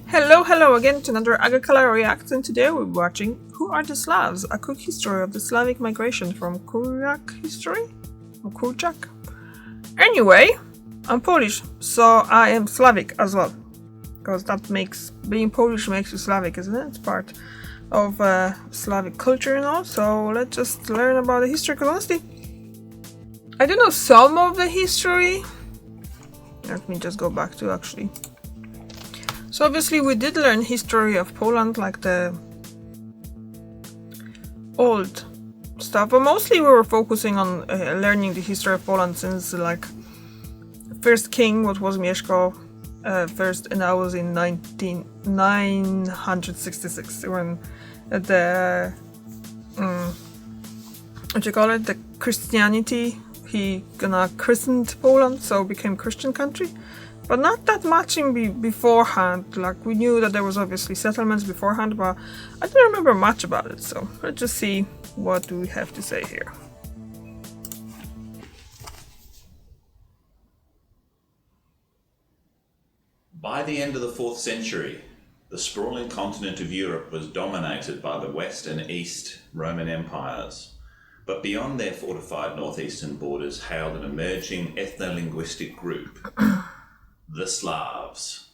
Hello again to another Agricola React, and today we're watching Who Are the Slavs? A quick history of the Slavic migration from Kuryak history? From Kurchak? Anyway, I'm Polish, so I am Slavic as well. Because being Polish makes you Slavic, isn't it? It's part of Slavic culture and all, so let's just learn about the history, because honestly, I do know some of the history. Let me just go back to actually. So obviously we did learn history of Poland, like the old stuff, but mostly we were focusing on learning the history of Poland since like first king, what was Mieszko first, and that was in 966 when the what you call it, the Christianity, he gonna christened Poland, so it became Christian country. But not that much in beforehand. Like, we knew that there was obviously settlements beforehand, but I don't remember much about it. So let's just see what do we have to say here. By the end of the 4th century, the sprawling continent of Europe was dominated by the West and East Roman empires. But beyond their fortified northeastern borders hailed an emerging ethno-linguistic group. The Slavs.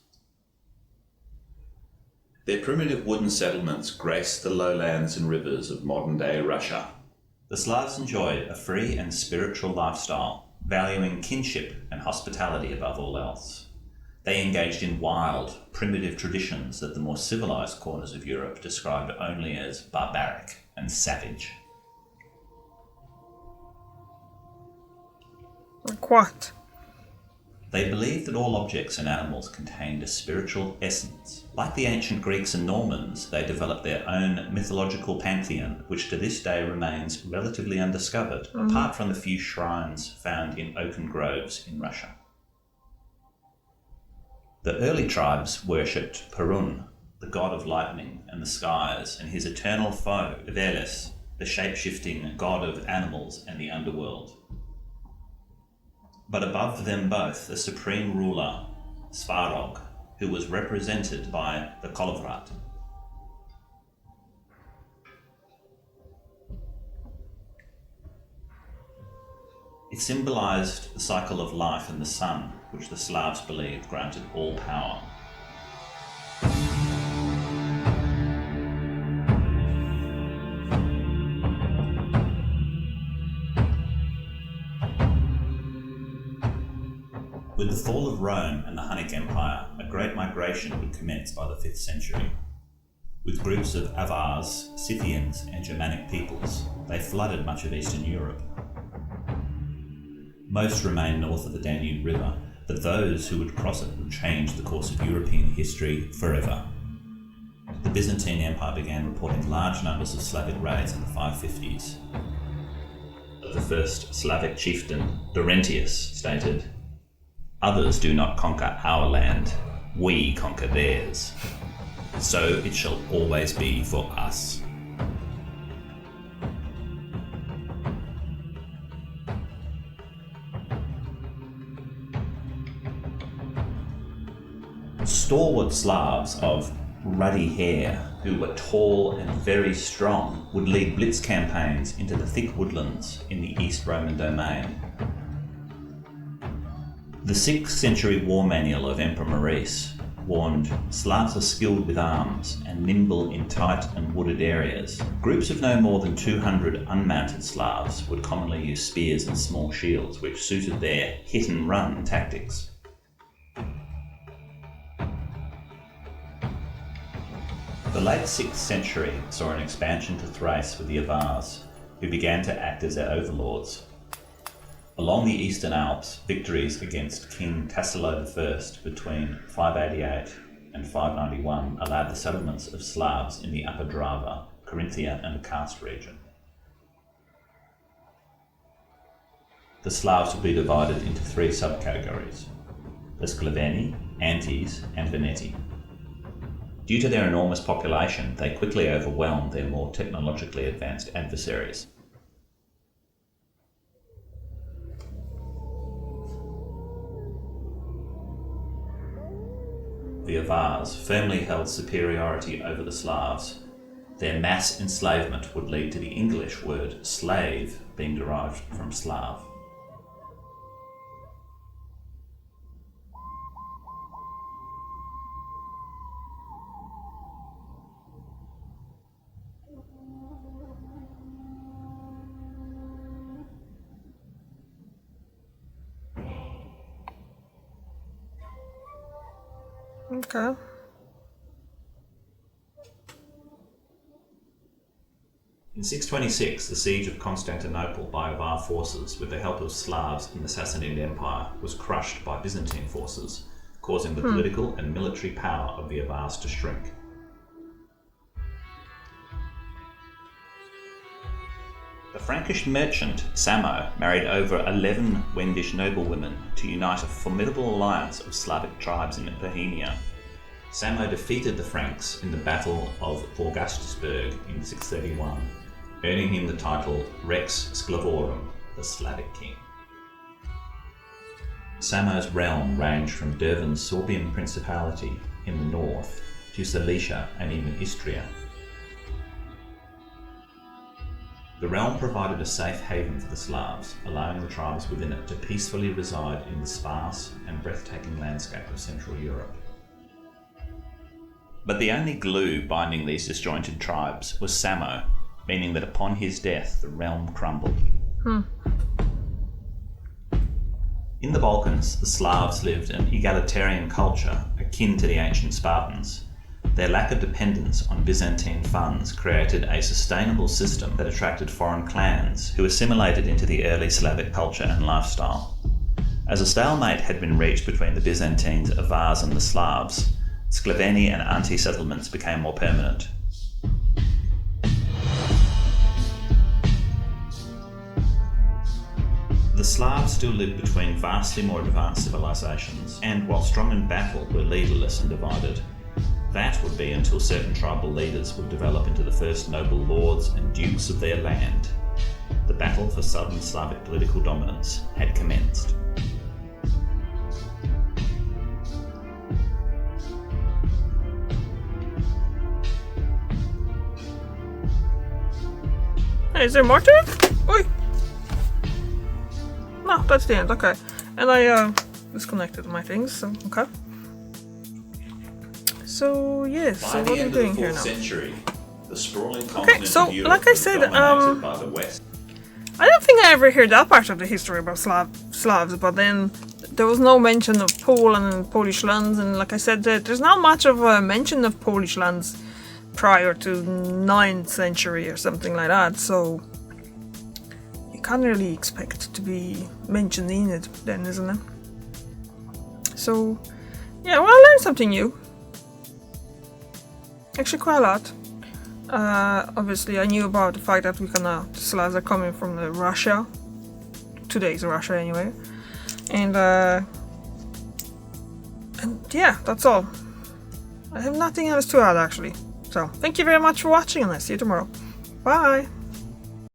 Their primitive wooden settlements graced the lowlands and rivers of modern-day Russia. The Slavs enjoyed a free and spiritual lifestyle, valuing kinship and hospitality above all else. They engaged in wild, primitive traditions that the more civilized corners of Europe described only as barbaric and savage. Like what? They believed that all objects and animals contained a spiritual essence. Like the ancient Greeks and Normans, they developed their own mythological pantheon, which to this day remains relatively undiscovered, apart from the few shrines found in oaken groves in Russia. The early tribes worshipped Perun, the god of lightning and the skies, and his eternal foe, Veles, the shape-shifting god of animals and the underworld. But above them both, the supreme ruler, Svarog, who was represented by the Kolovrat. It symbolized the cycle of life and the sun, which the Slavs believed granted all power. With the fall of Rome and the Hunnic Empire, a great migration would commence by the 5th century. With groups of Avars, Scythians and Germanic peoples, they flooded much of Eastern Europe. Most remained north of the Danube River, but those who would cross it would change the course of European history forever. The Byzantine Empire began reporting large numbers of Slavic raids in the 550s. The first Slavic chieftain, Dorentius, stated, "Others do not conquer our land, we conquer theirs. So it shall always be for us." Stalwart Slavs of ruddy hair, who were tall and very strong, would lead blitz campaigns into the thick woodlands in the East Roman domain. The 6th century war manual of Emperor Maurice warned, "Slavs are skilled with arms and nimble in tight and wooded areas." Groups of no more than 200 unmounted Slavs would commonly use spears and small shields, which suited their hit-and-run tactics. The late 6th century saw an expansion to Thrace with the Avars, who began to act as their overlords. Along the Eastern Alps, victories against King Tassilo I between 588 and 591 allowed the settlements of Slavs in the Upper Drava, Carinthia and the Kars region. The Slavs would be divided into 3 subcategories: the Sclaveni, Antes and Veneti. Due to their enormous population, they quickly overwhelmed their more technologically advanced adversaries. the Avars firmly held superiority over the Slavs. Their mass enslavement would lead to the English word slave being derived from Slav. Okay. In 626, the siege of Constantinople by Avar forces, with the help of Slavs in the Sassanid Empire, was crushed by Byzantine forces, causing the political and military power of the Avars to shrink. The Frankish merchant Samo married over 11 Wendish noblewomen to unite a formidable alliance of Slavic tribes in Bohemia. Samo defeated the Franks in the Battle of Augustusburg in 631, earning him the title Rex Sclavorum, the Slavic king. Samo's realm ranged from Dervan's Sorbian Principality in the north to Cilicia and even Istria. The realm provided a safe haven for the Slavs, allowing the tribes within it to peacefully reside in the sparse and breathtaking landscape of Central Europe. But the only glue binding these disjointed tribes was Samo, meaning that upon his death the realm crumbled. In the Balkans, the Slavs lived an egalitarian culture akin to the ancient Spartans. Their lack of dependence on Byzantine funds created a sustainable system that attracted foreign clans who assimilated into the early Slavic culture and lifestyle. As a stalemate had been reached between the Byzantines, Avars and the Slavs, Sclaveni and anti-settlements became more permanent. The Slavs still lived between vastly more advanced civilizations, and while strong in battle, were leaderless and divided. That would be until certain tribal leaders would develop into the first noble lords and dukes of their land. The battle for southern Slavic political dominance had commenced. Hey, is there more to it? Oi! No, that's the end, okay. And I disconnected my things, so okay. So yes, so what are we doing here now? Century, the sprawling Okay, so of Europe like I was said, dominated by the West. I don't think I ever heard that part of the history about Slavs, but then there was no mention of Poland and Polish lands, and like I said, there's not much of a mention of Polish lands prior to 9th century or something like that, so you can't really expect to be mentioned in it then, isn't it? So yeah, well, I learned something new. Actually quite a lot. Obviously I knew about the fact that the Slavs are coming from Russia. Today's Russia anyway. And yeah, that's all. I have nothing else to add actually. So thank you very much for watching and I'll see you tomorrow. Bye!